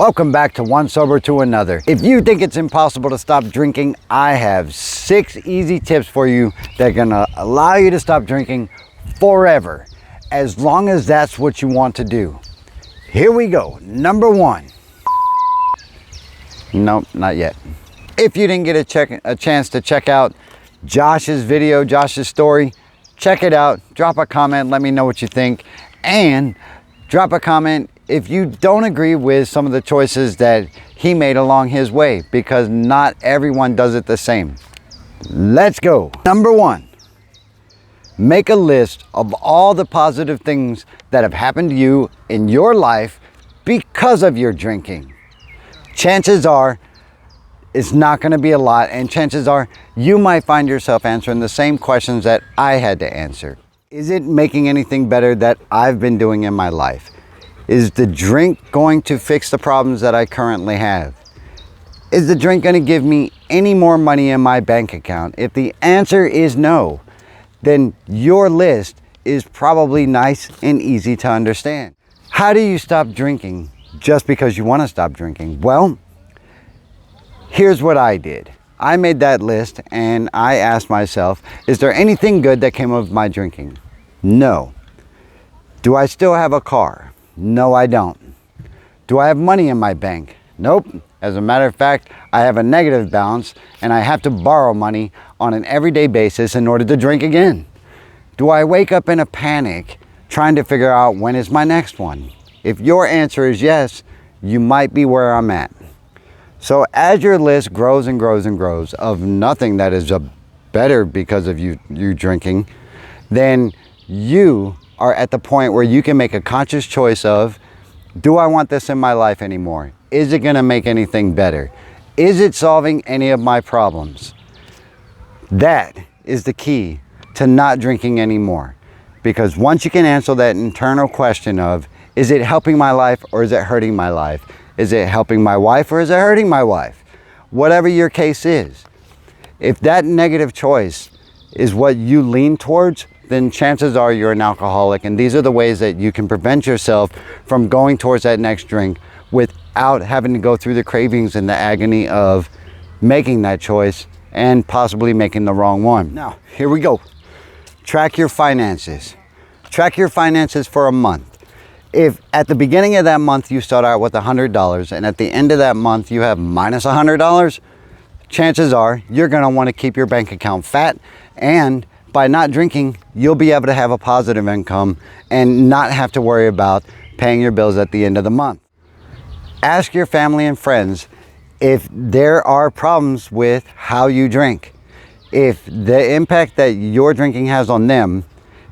Welcome back to One Sober to Another. If you think it's impossible to stop drinking, I have 6 easy tips for you that are gonna allow you to stop drinking forever, as long as that's what you want to do. Here we go. Number 1. Nope, not yet. If you didn't get a chance to check out Josh's video, Josh's story, check it out. Drop a comment, let me know what you think, and drop a comment if you don't agree with some of the choices that he made along his way, because not everyone does it the same. Let's go. Number 1, make a list of all the positive things that have happened to you in your life because of your drinking. Chances are it's not going to be a lot, and chances are you might find yourself answering the same questions that I had to answer. Is it making anything better that I've been doing in my life? Is the drink going to fix the problems that I currently have? Is the drink going to give me any more money in my bank account? If the answer is no, then your list is probably nice and easy to understand. How do you stop drinking just because you want to stop drinking? Well, here's what I did. I made that list and I asked myself, is there anything good that came of my drinking? No. Do I still have a car? No, I don't. Do I have money in my bank? Nope. As a matter of fact, I have a negative balance and I have to borrow money on an everyday basis in order to drink again. Do I wake up in a panic trying to figure out when is my next one? If your answer is yes, you might be where I'm at. So as your list grows and grows and grows of nothing that is better because of you drinking, then you are at the point where you can make a conscious choice of, do I want this in my life anymore? Is it gonna make anything better? Is it solving any of my problems? That is the key to not drinking anymore. Because once you can answer that internal question of, is it helping my life or is it hurting my life? Is it helping my wife or is it hurting my wife? Whatever your case is, if that negative choice is what you lean towards, then chances are you're an alcoholic, and these are the ways that you can prevent yourself from going towards that next drink without having to go through the cravings and the agony of making that choice and possibly making the wrong one. Now, here we go. Track your finances. Track your finances for a month. If at the beginning of that month you start out with $100 and at the end of that month you have minus $100, chances are you're going to want to keep your bank account fat, and by not drinking, you'll be able to have a positive income and not have to worry about paying your bills at the end of the month. Ask your family and friends if there are problems with how you drink. If the impact that your drinking has on them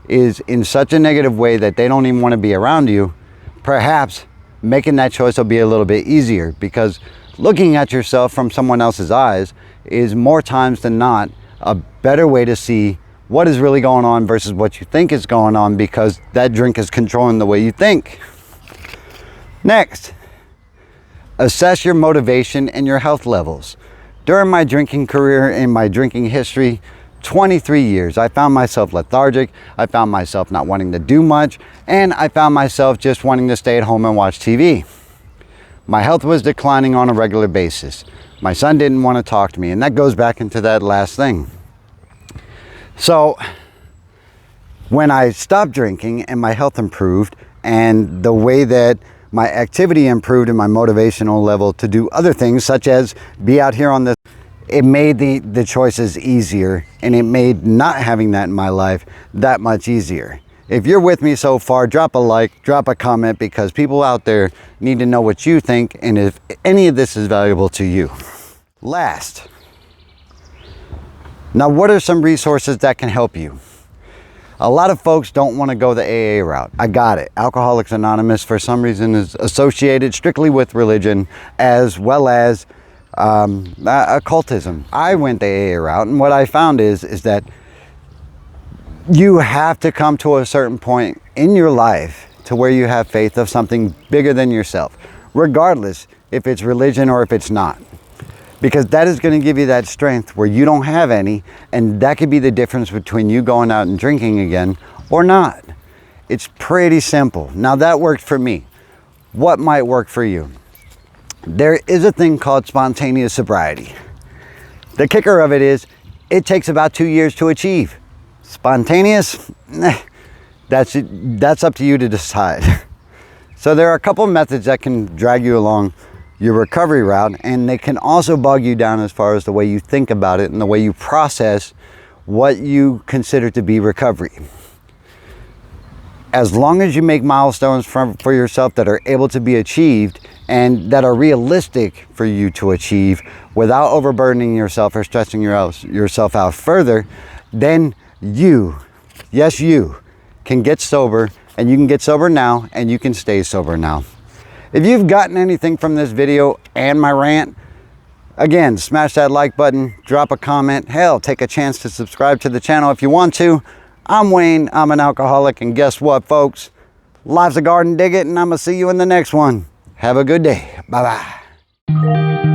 is in such a negative way that they don't even want to be around you, perhaps making that choice will be a little bit easier, because looking at yourself from someone else's eyes is more times than not a better way to see what is really going on versus what you think is going on, because that drink is controlling the way you think. Next, assess your motivation and your health levels. During my drinking career, in my drinking history, 23 years, I found myself lethargic, I found myself not wanting to do much, and I found myself just wanting to stay at home and watch TV. My health was declining on a regular basis. My son didn't want to talk to me, and that goes back into that last thing. So when I stopped drinking and my health improved, and the way that my activity improved and my motivational level to do other things, such as be out here on this, it made the choices easier, and it made not having that in my life that much easier. If you're with me so far, drop a like, drop a comment, because people out there need to know what you think and if any of this is valuable to you. Last, now, what are some resources that can help you? A lot of folks don't want to go the AA route. I got it. Alcoholics Anonymous, for some reason, is associated strictly with religion as well as occultism. I went the AA route, and what I found is that you have to come to a certain point in your life to where you have faith of something bigger than yourself, regardless if it's religion or if it's not. Because that is going to give you that strength where you don't have any, and that could be the difference between you going out and drinking again or not. It's pretty simple. Now, that worked for me. What might work for you? There is a thing called spontaneous sobriety. The kicker of it is it takes about 2 years to achieve. Spontaneous, that's up to you to decide. So there are a couple methods that can drag you along your recovery route, and they can also bog you down as far as the way you think about it and the way you process what you consider to be recovery. As long as you make milestones for yourself that are able to be achieved and that are realistic for you to achieve without overburdening yourself or stressing yourself out further, then you, yes you, can get sober, and you can get sober now and you can stay sober now. If you've gotten anything from this video and my rant, again, smash that like button, drop a comment, hell, take a chance to subscribe to the channel if you want to. I'm Wayne, I'm an alcoholic, and guess what, folks? Life's a garden, dig it, and I'm gonna see you in the next one. Have a good day. Bye-bye.